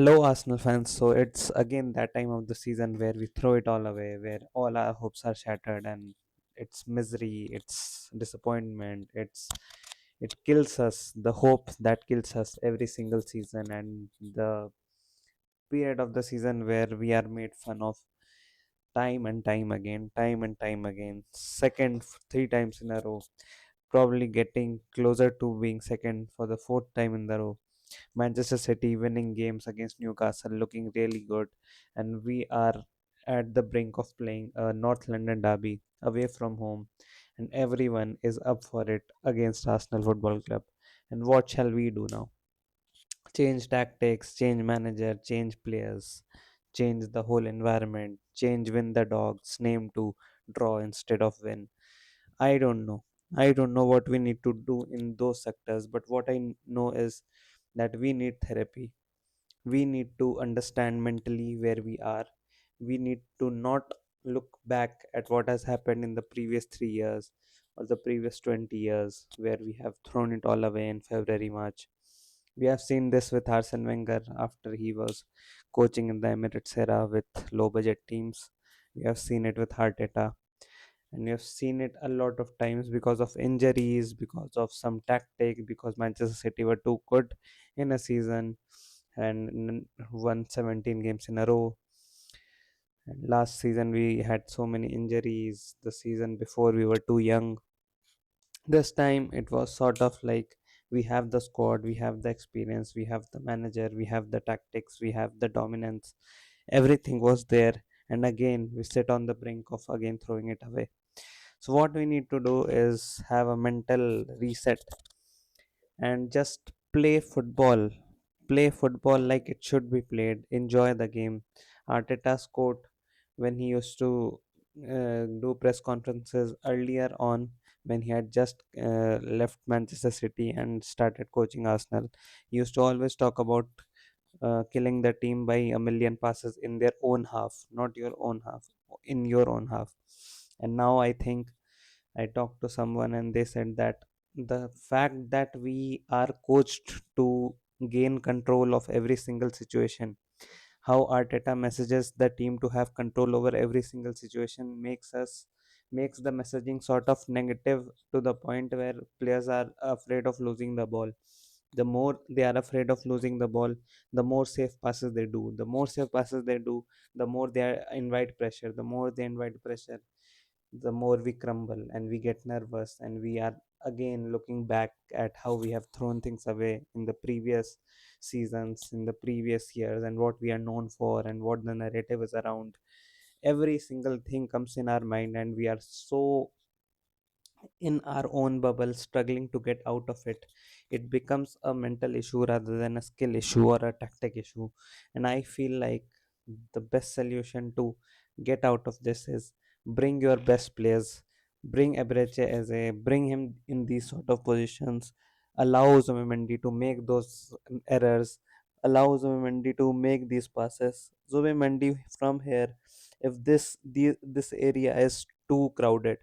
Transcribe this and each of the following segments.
Hello, Arsenal fans. So it's again that time of the season where we throw it all away, where all our hopes are shattered, and it's misery, it's disappointment, it kills us. The hope that kills us every single season, and the period of the season where we are made fun of time and time again, second 3 times in a row, probably getting closer to being second for the fourth time in the row. Manchester City winning games against Newcastle, looking really good, and we are at the brink of playing a North London derby away from home, and everyone is up for it against Arsenal Football Club. And what shall we do now? Change tactics, change manager, change players, change the whole environment, change win the dogs name to draw instead of win. I don't know. I don't know what we need to do in those sectors, but what know is that we need therapy. We need to understand mentally where we are. We need to not look back at what has happened in the previous 3 years or the previous 20 years where we have thrown it all away in February, March. We have seen this with Arsene Wenger after he was coaching in the Emirates era with low budget teams. We have seen it with Arteta, and we have seen it a lot of times because of injuries, because of some tactic, because Manchester City were too good in a season and won 17 games in a row. And last season we had so many injuries. The season before we were too young. This time it was sort of like we have the squad, we have the experience, we have the manager, we have the tactics, we have the dominance. Everything was there, and again we sit on the brink of again throwing it away. So what we need to do is have a mental reset and just play football like it should be played, enjoy the game. Arteta's quote when he used to do press conferences earlier on, when he had just left Manchester City and started coaching Arsenal, he used to always talk about killing the team by a million passes in their own half, not your own half, in your own half. And now I think I talked to someone and they said that the fact that we are coached to gain control of every single situation, how Arteta messages the team to have control over every single situation makes the messaging sort of negative to the point where players are afraid of losing the ball. The more they are afraid of losing the ball, the more safe passes they do. The more safe passes they do, the more they invite pressure. The more they invite pressure, the more we crumble and we get nervous, and we are again looking back at how we have thrown things away in the previous seasons, in the previous years, and what we are known for and what the narrative is around. Every single thing comes in our mind, and we are so in our own bubble struggling to get out of it. It becomes a mental issue rather than a skill issue or a tactic issue. And I feel like the best solution to get out of this is bring your best players, bring Ebreche Eze, bring him in these sort of positions, allow Zubimendi to make those errors, allow Zubimendi to make these passes. Zubimendi from here, if this area is too crowded,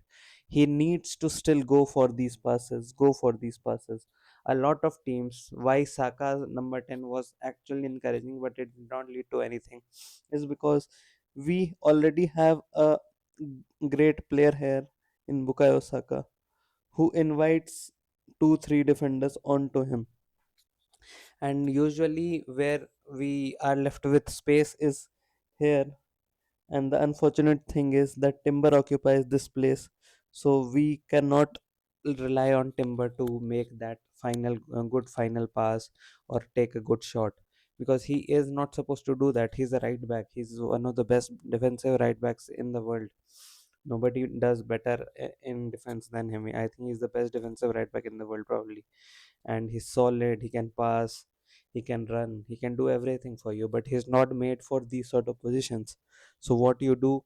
he needs to still go for these passes. A lot of teams, why Saka number 10 was actually encouraging but it did not lead to anything, is because we already have a great player here in Bukayo Saka who invites 2 3 defenders onto him. And usually where we are left with space is here, and the unfortunate thing is that Timber occupies this place, so we cannot rely on Timber to make that final good final pass or take a good shot, because he is not supposed to do that. He's a right back. He's one of the best defensive right backs in the world. Nobody does better in defense than him. I think he's the best defensive right back in the world probably, and he's solid. He can pass, he can run, he can do everything for you, but he's not made for these sort of positions. So what you do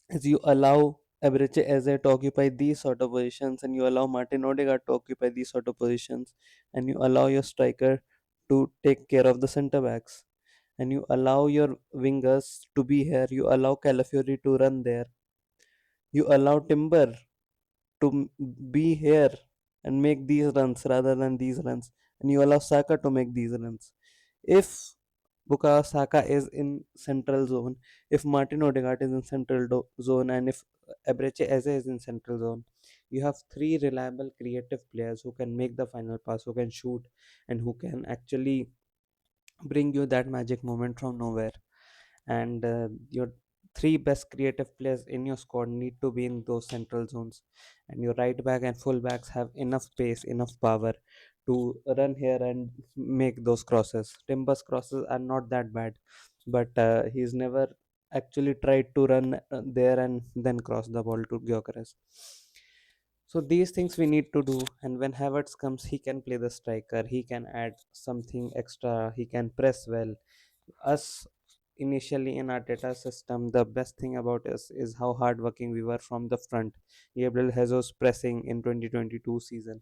is you allow Ebreche Eze to occupy these sort of positions, and you allow Martin Odegaard to occupy these sort of positions, and you allow your striker to take care of the center backs, and you allow your wingers to be here. You allow Calafiori to run there. You allow Timber to be here and make these runs rather than these runs, and you allow Saka to make these runs. If Bukayo Saka is in central zone, if Martin Odegaard is in central zone, and if Ebreche Eze is in central zone, you have three reliable creative players who can make the final pass, who can shoot, and who can actually bring you that magic moment from nowhere. And your three best creative players in your squad need to be in those central zones, and your right back and full backs have enough pace, enough power to run here and make those crosses. Timber's crosses are not that bad, but he's never actually tried to run there and then cross the ball to Gyökeres. So these things we need to do, and when Havertz comes, he can play the striker, he can add something extra, he can press well. Us initially in Arteta's system, the best thing about us is how hardworking we were from the front. Gabriel Jesus pressing in 2022 season.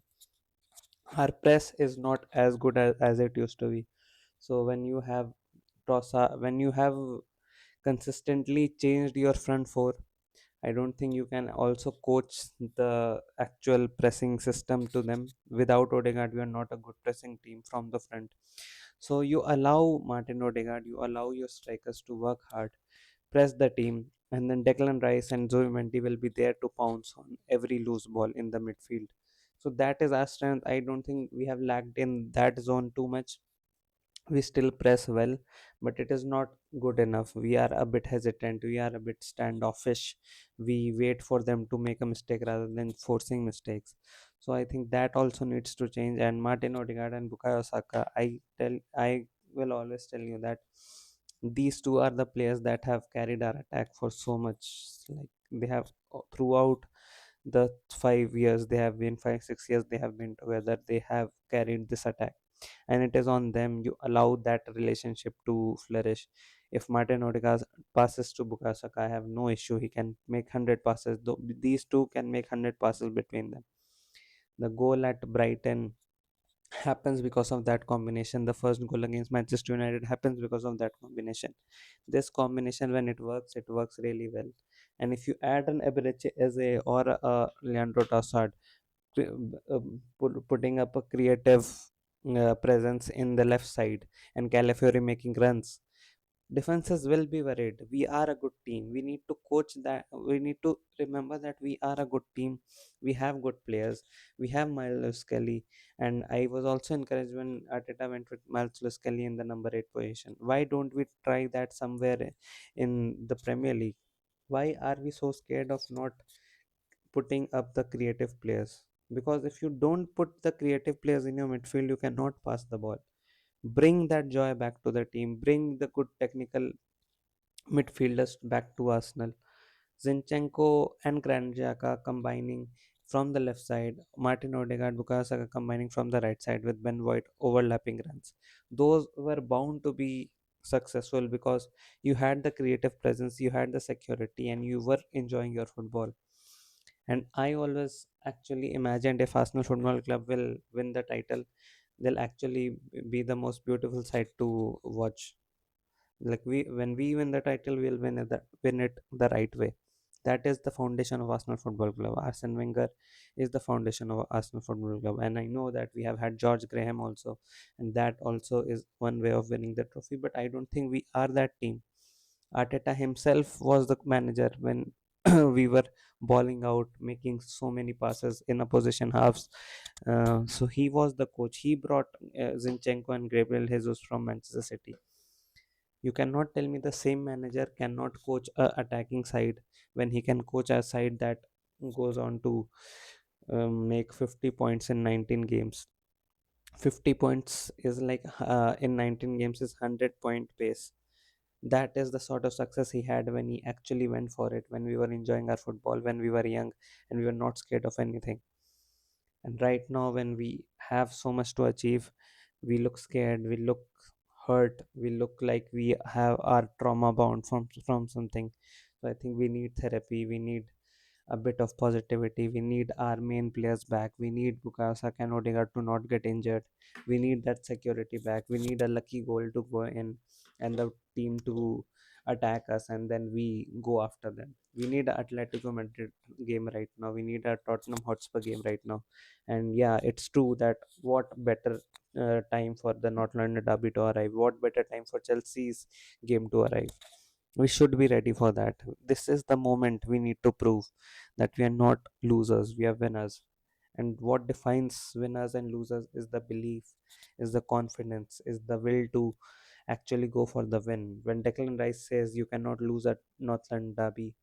Our press is not as good as it used to be. So when you have when you have consistently changed your front four, I don't think you can also coach the actual pressing system to them. Without Odegaard, we are not a good pressing team from the front. So you allow Martin Odegaard, you allow your strikers to work hard, press the team, and then Declan Rice and Zoe Mendy will be there to pounce on every loose ball in the midfield. So that is our strength. I don't think we have lacked in that zone too much. We still press well, but it is not good enough. We are a bit hesitant, we are a bit standoffish. We wait for them to make a mistake rather than forcing mistakes. So I think that also needs to change. And Martin Odegaard and Bukayo Saka, I will always tell you that these two are the players that have carried our attack for so much. Like they have throughout the 5 years they have been 5 6 years they have been together, they have carried this attack, and it is on them. You allow that relationship to flourish. If Martin Odegaard passes to Bukayo Saka, I have no issue. He can make 100 passes. Though these two can make 100 passes between them. The goal at Brighton happens because of that combination. The first goal against Manchester United happens because of that combination. This combination, when it works really well. And if you add an Eberechi Eze or a Leandro Trossard, putting up a creative presence in the left side, and Calafiori making runs, defenses will be worried. We are a good team. We need to coach that. We need to remember that we are a good team. We have good players. We have Miles Kelly, and I was also encouraged when Arteta went with Miles Kelly in the number 8 position. Why don't we try that somewhere in the Premier League? Why are we so scared of not putting up the creative players? Because if you don't put the creative players in your midfield, you cannot pass the ball. Bring that joy back to the team. Bring the good technical midfielders back to Arsenal. Zinchenko and Granit Xhaka combining from the left side, Martin Odegaard, Bukayo Saka combining from the right side with Ben White overlapping runs. Those were bound to be successful because you had the creative presence, you had the security, and you were enjoying your football. And I always actually imagined if Arsenal Football Club will win the title, they'll actually be the most beautiful sight to watch. Like when we win the title, we'll win it the right way. That is the foundation of Arsenal Football Club. Arsene Wenger is the foundation of Arsenal Football Club, and I know that we have had George Graham also, and that also is one way of winning the trophy. But I don't think we are that team. Arteta himself was the manager when we were balling out, making so many passes in opposition halves. So he was the coach. He brought Zinchenko and Gabriel Jesus from Manchester City. You cannot tell me the same manager cannot coach a attacking side when he can coach a side that goes on to make 50 points in 19 games. 50 points is like in 19 games is 100-point pace. That is the sort of success he had when he actually went for it, when we were enjoying our football, when we were young and we were not scared of anything. And right now, when we have so much to achieve, we look scared, we look hurt, we look like we have our trauma bound from something. So I think we need therapy, we need a bit of positivity. We need our main players back. We need Bukayo Saka and Odegaard to not get injured. We need that security back. We need a lucky goal to go in and the team to attack us, and then we go after them. We need a Atletico Madrid game right now. We need a Tottenham Hotspur game right now. And yeah, it's true that what better time for the North London derby to arrive? What better time for Chelsea's game to arrive? We should be ready for that. This is the moment we need to prove that we are not losers, we are winners. And what defines winners and losers is the belief, is the confidence, is the will to actually go for the win. When Declan Rice says you cannot lose at North London derby,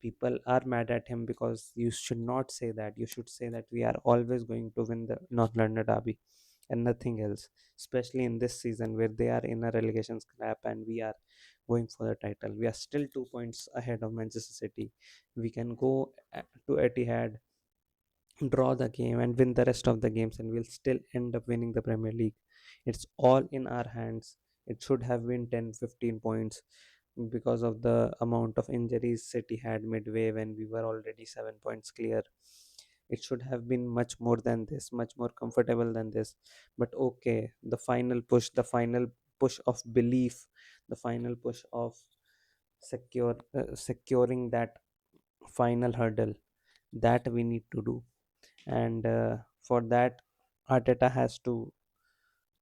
people are mad at him, because you should not say that. You should say that we are always going to win the North London derby and nothing else, especially in this season where they are in a relegation scrap and we are going for the title. We are still 2 points ahead of Manchester City. We can go to Etihad, draw the game and win the rest of the games, and we'll still end up winning the Premier League. It's all in our hands. It should have been 10, 15 points because of the amount of injuries City had midway when we were already 7 points clear. It should have been much more than this, much more comfortable than this. But okay, the final push of belief, the final push of securing that final hurdle, that we need to do. And for that, Arteta has to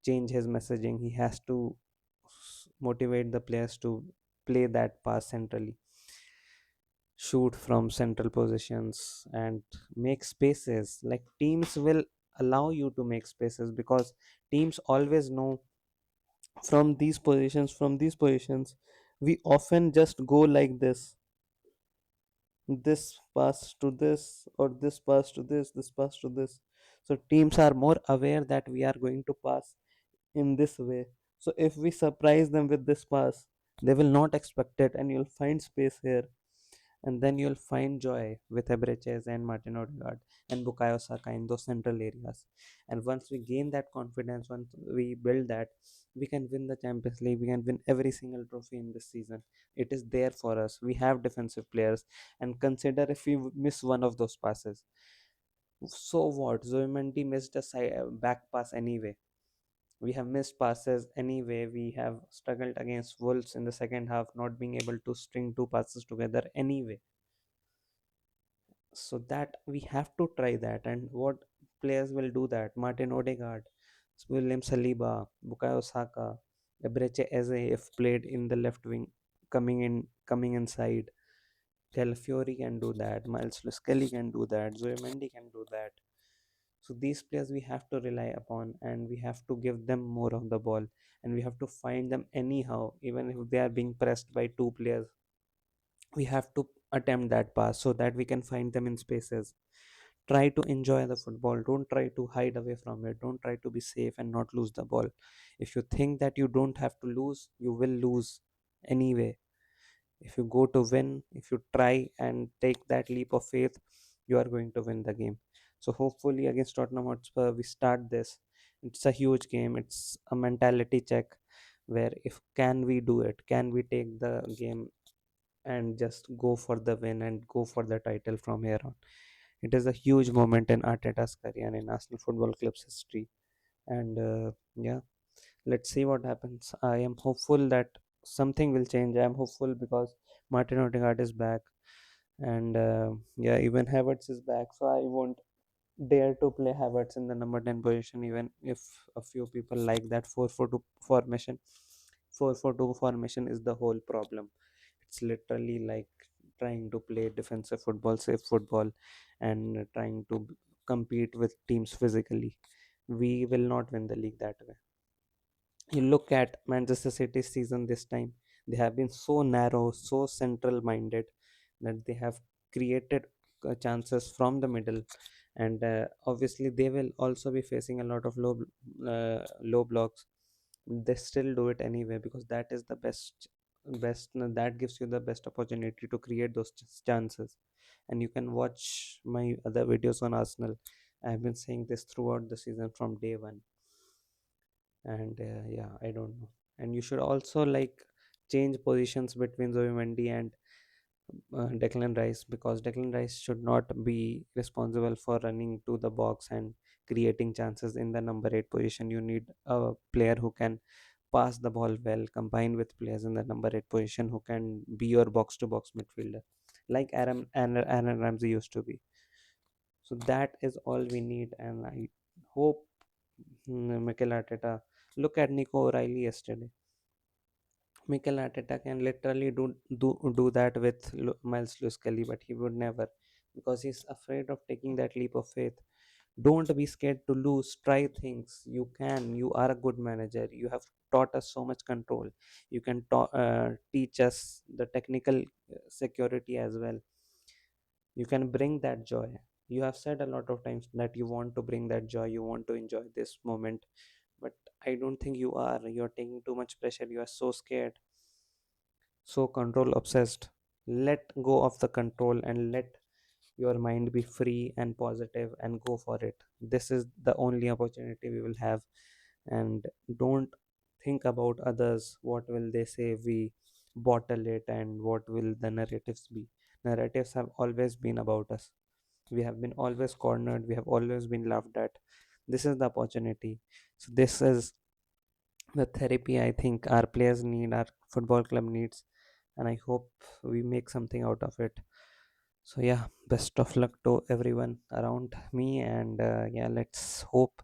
change his messaging. He has to motivate the players to play that pass centrally, shoot from central positions, and make spaces. Like, teams will allow you to make spaces, because teams always know from these positions we often just go like this pass to this, or this pass to this pass to this. So teams are more aware that we are going to pass in this way. So if we surprise them with this pass, they will not expect it, and you'll find space here. And then you'll find joy with Ebreches and Martin Odegaard and Bukayo Saka in those central areas. And once we gain that confidence, once we build that, we can win the Champions League. We can win every single trophy in this season. It is there for us. We have defensive players, and consider if we miss one of those passes. So what? Zoemendi missed a back pass anyway. We have missed passes anyway. We have struggled against Wolves in the second half, not being able to string two passes together anyway. So that we have to try that. And what players will do that? Martin Odegaard, William Saliba, Bukayo Saka, Ebreche Eze, if played in the left wing, coming inside. Calafiori can do that, Miles Lewis Kelly can do that, Zoe Mendy can do that. So these players we have to rely upon, and we have to give them more of the ball, and we have to find them anyhow. Even if they are being pressed by two players, we have to attempt that pass so that we can find them in spaces. Try to enjoy the football, don't try to hide away from it, don't try to be safe and not lose the ball. If you think that you don't have to lose, you will lose anyway. If you go to win, if you try and take that leap of faith, you are going to win the game. So hopefully against Tottenham Hotspur we start this. It's a huge game, it's a mentality check, where if can we do it, can we take the game and just go for the win and go for the title from here on. It is a huge moment in Arteta's career and in Arsenal Football Club's history. And yeah, let's see what happens. I am hopeful that something will change. I am hopeful because Martin Odegaard is back, and yeah, even Havertz is back. So I won't dare to play Havertz in the number 10 position, even if a few people like that 4-4-2 formation. 4-4-2 formation is the whole problem. It's literally like trying to play defensive football, safe football, and trying to compete with teams physically. We will not win the league that way. You look at Manchester City's season this time, they have been so narrow, so central minded, that they have created chances from the middle. And obviously, they will also be facing a lot of low blocks. They still do it anyway, because that is the best that gives you the best opportunity to create those chances. And you can watch my other videos on Arsenal. I have been saying this throughout the season from day one. And yeah, I don't know. And you should also like change positions between Zoe Mendy and Declan Rice, because Declan Rice should not be responsible for running to the box and creating chances in the number 8 position. You need a player who can pass the ball well, combine with players in the number 8 position who can be your box to box midfielder, like Aaron Ramsey used to be. So that is all we need, and I hope Mikel Arteta. Look at Nico O'Reilly yesterday. Mikel Arteta can literally do that with Miles Lewis Kelly, but he would never, because he's afraid of taking that leap of faith. Don't be scared to lose. Try things. You can. You are a good manager. You have taught us so much control. You can teach us the technical security as well. You can bring that joy. You have said a lot of times that you want to bring that joy. You want to enjoy this moment, but I don't think you are. You're taking too much pressure. You are so scared, so control obsessed. Let go of the control and let your mind be free and positive and go for it. This is the only opportunity we will have. And don't think about others. What will they say? We bottle it, and what will the narratives be? Narratives have always been about us. We have been always cornered. We have always been laughed at. This is the opportunity. So this is the therapy I think our players need, our football club needs, and I hope we make something out of it. So yeah, best of luck to everyone around me, and yeah, let's hope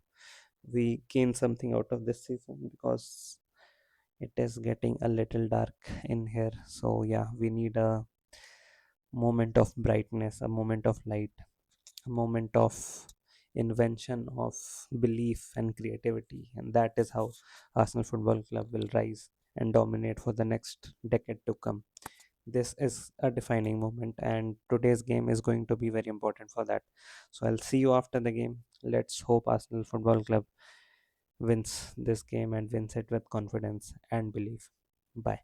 we gain something out of this season, because it is getting a little dark in here. So yeah, we need a moment of brightness, a moment of light, a moment of invention, of belief and creativity, and that is how Arsenal Football Club will rise and dominate for the next decade to come. This is a defining moment, and today's game is going to be very important for that. So I'll see you after the game. Let's hope Arsenal Football Club wins this game and wins it with confidence and belief. Bye.